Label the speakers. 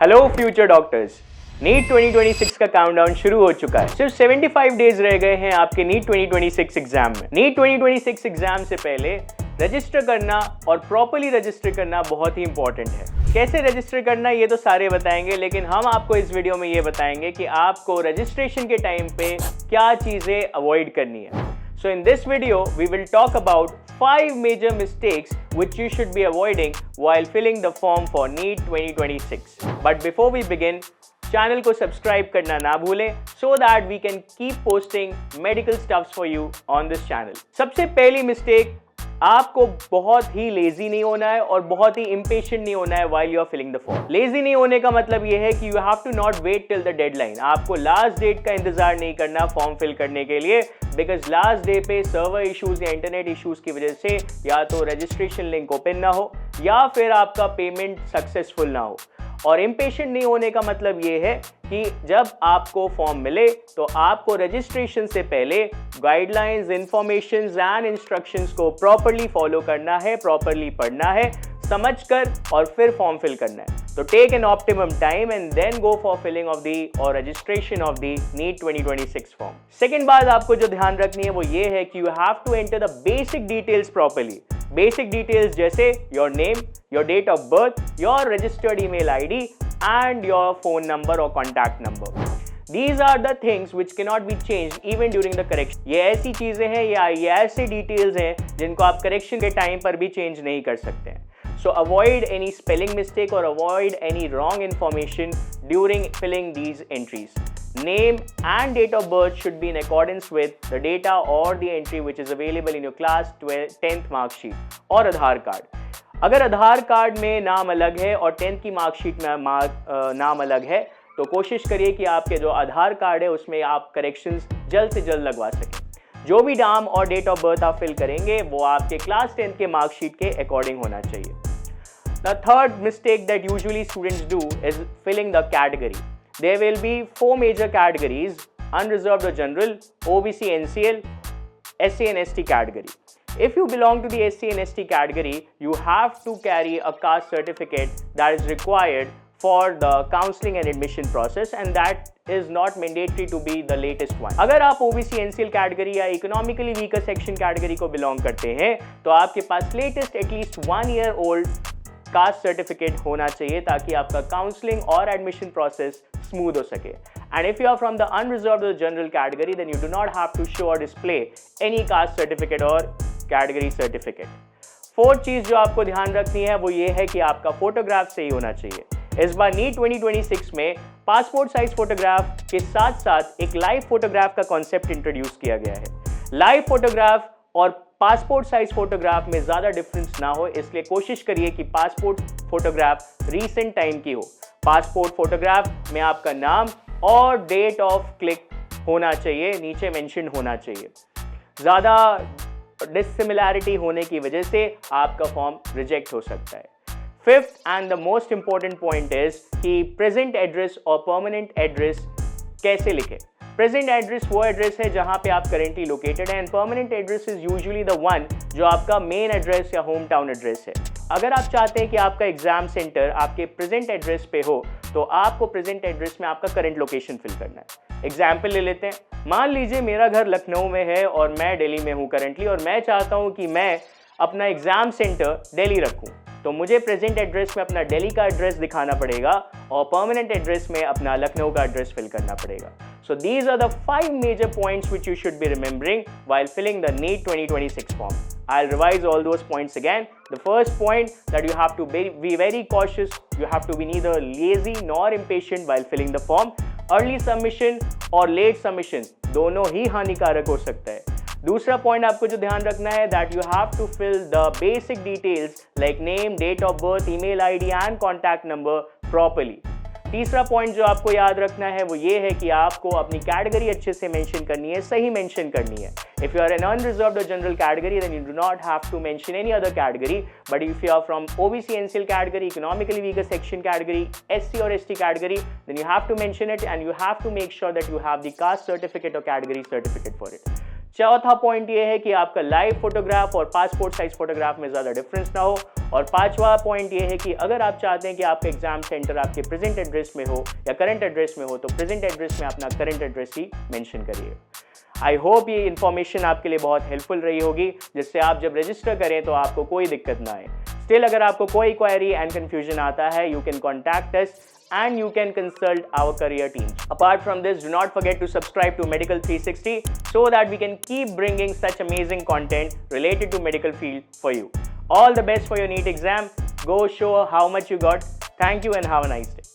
Speaker 1: Hello future doctors, NEET 2026 का countdown शुरू हो चुका है। सिर्फ 75 डेज रह गए हैं आपके नीट 2026 एग्जाम में। नीट 2026 एग्जाम से पहले रजिस्टर करना और प्रॉपर्ली रजिस्टर करना बहुत ही इंपॉर्टेंट है। कैसे रजिस्टर करना ये तो सारे बताएंगे, लेकिन हम आपको इस वीडियो में ये बताएंगे कि आपको रजिस्ट्रेशन के टाइम पे क्या चीजें अवॉइड करनी है। So in this video, we will talk about 5 major mistakes which you should be avoiding while filling the form for NEET 2026. But before we begin, channel को सब्सक्राइब करना ना भूलें so that we can keep posting medical stuffs for you on this channel. सबसे पहली mistake, आपको बहुत ही lazy नहीं होना है और बहुत ही इम्पेशेंट नहीं होना है while you are filling the form. Lazy नहीं होने का मतलब ये है कि you have to not wait till the deadline. आपको लास्ट डेट का इंतजार नहीं करना फॉर्म फिल करने के लिए, बिकॉज लास्ट डे पे सर्वर इश्यूज या इंटरनेट इश्यूज की वजह से या तो रजिस्ट्रेशन लिंक ओपन ना हो या फिर आपका पेमेंट सक्सेसफुल ना हो। और इम्पेशेंट नहीं होने का मतलब ये है कि जब आपको फॉर्म मिले तो आपको रजिस्ट्रेशन से पहले गाइडलाइंस, इंफॉर्मेशंस एंड इंस्ट्रक्शंस को प्रॉपर्ली फॉलो करना है, प्रॉपर्ली पढ़ना है, समझकर और फिर फॉर्म फिल करना है। तो take an optimum time and then go for filling of the or registration of the NEET 2026 form. Second बात आपको जो ध्यान रखनी है वो ये है कि you have to enter the basic details properly. Basic details जैसे your name, your date of birth, your registered email ID and your phone number or contact number. These are the things which cannot be changed even during the correction. ये ऐसी चीजें हैं या ये ऐसे details हैं जिनको आप करेक्शन के टाइम पर भी चेंज नहीं कर सकते हैं। So avoid any spelling mistake or avoid any wrong information during filling these entries. Name and date of birth should be in accordance with the data or the entry which is available in your class 10th mark sheet और आधार card. अगर आधार card में नाम अलग है और 10th की marksheet में नाम अलग है तो कोशिश करिए कि आपके जो आधार कार्ड है उसमें आप करेक्शंस जल्द से जल्द लगवा सकें। जो भी नाम और डेट ऑफ बर्थ आप फिल करेंगे वो आपके क्लास 10th के मार्कशीट के अकॉर्डिंग होना चाहिए। The third mistake that usually students do is filling the category. There will be 4 major categories: unreserved or general, OBC, NCL, SC and ST category. If you belong to the SC and ST category, you have to carry a caste certificate that is required for the counseling and admission process, and that is not mandatory to be the latest one. अगर आप OBC, NCL category या economically weaker section category को belong करते हैं तो आपके पास latest at least 1 year old caste certificate होना चाहिए ताकि आपका काउंसलिंग और एडमिशन प्रोसेस स्मूथ हो सके। And if you are from the unreserved or general category then you do not have to show or display any caste certificate or category certificate. Fourth चीज जो आपको ध्यान रखनी है वो ये है कि आपका फोटोग्राफ सही होना चाहिए। इस बार नीट 2026 में पासपोर्ट साइज फोटोग्राफ के साथ साथ एक लाइव फोटोग्राफ का कॉन्सेप्ट इंट्रोड्यूस किया गया है। लाइव फोटोग्राफ और पासपोर्ट साइज फोटोग्राफ में ज़्यादा डिफरेंस ना हो, इसलिए कोशिश करिए कि पासपोर्ट फोटोग्राफ रीसेंट टाइम की हो। पासपोर्ट फोटोग्राफ में आपका नाम और डेट ऑफ क्लिक होना चाहिए, नीचे मेंशन होना चाहिए। ज़्यादा डिसिमिलैरिटी होने की वजह से आपका फॉर्म रिजेक्ट हो सकता है। Fifth and the most important point is कि प्रेजेंट एड्रेस और परमानेंट एड्रेस कैसे लिखें। प्रेजेंट एड्रेस वो एड्रेस है जहां पे आप करेंटली लोकेटेड है and permanent address is usually the one जो आपका मेन एड्रेस या होम टाउन एड्रेस है। अगर आप चाहते हैं कि आपका एग्जाम सेंटर आपके प्रेजेंट एड्रेस पे हो तो आपको प्रेजेंट एड्रेस में आपका करंट लोकेशन फिल करना है। एग्जाम्पल ले लेते हैं, मान लीजिए मेरा घर लखनऊ में है और मैं दिल्ली में हूँ करंटली और मैं चाहता हूँ कि मैं अपना एग्जाम सेंटर दिल्ली रखूँ, तो मुझे प्रेजेंट एड्रेस में अपना दिल्ली का एड्रेस दिखाना पड़ेगा और परमानेंट एड्रेस में अपना लखनऊ का एड्रेस फिल करना पड़ेगा। So these are the 5 major points which you should be remembering while filling the NEET 2026 form. I'll revise all those points again. The first point that you have to be very cautious. You have to be neither lazy nor impatient while filling the form. Early submission और late submission दोनों ही हानिकारक हो सकता है। दूसरा point आपको जो ध्यान रखना है that you have to fill the basic details like name, date of birth, email ID and contact number properly. तीसरा पॉइंट जो आपको याद रखना है वो ये है कि आपको अपनी कैटेगरी अच्छे से मेंशन करनी है, सही मेंशन करनी है। If you are an unreserved or general category, then you do not have to mention any other category. But if you are from OBC, NCL category, economically weaker section category, SC or ST category, then you have to mention it and you have to make sure that you have the caste certificate or category certificate for it. चौथा point ये है कि आपका live photograph और passport size photograph में ज़्यादा difference ना हो। और पांचवा पॉइंट ये है कि अगर आप चाहते हैं कि आपका एग्जाम सेंटर आपके प्रेजेंट एड्रेस में हो या करंट एड्रेस में हो, तो प्रेजेंट एड्रेस में अपना करंट एड्रेस ही मेंशन करिए। आई होप ये इन्फॉर्मेशन आपके लिए बहुत हेल्पफुल रही होगी, जिससे आप जब रजिस्टर करें तो आपको कोई दिक्कत ना आए। स्टिल अगर आपको कोई क्वेरी एंड कंफ्यूजन आता है, you can contact us and you can consult our career team. Apart from this, do not forget to subscribe to Medical 360 so that we can keep bringing such amazing content related to medical field for you. All the best for your NEET exam. Go show how much you got. Thank you and have a nice day.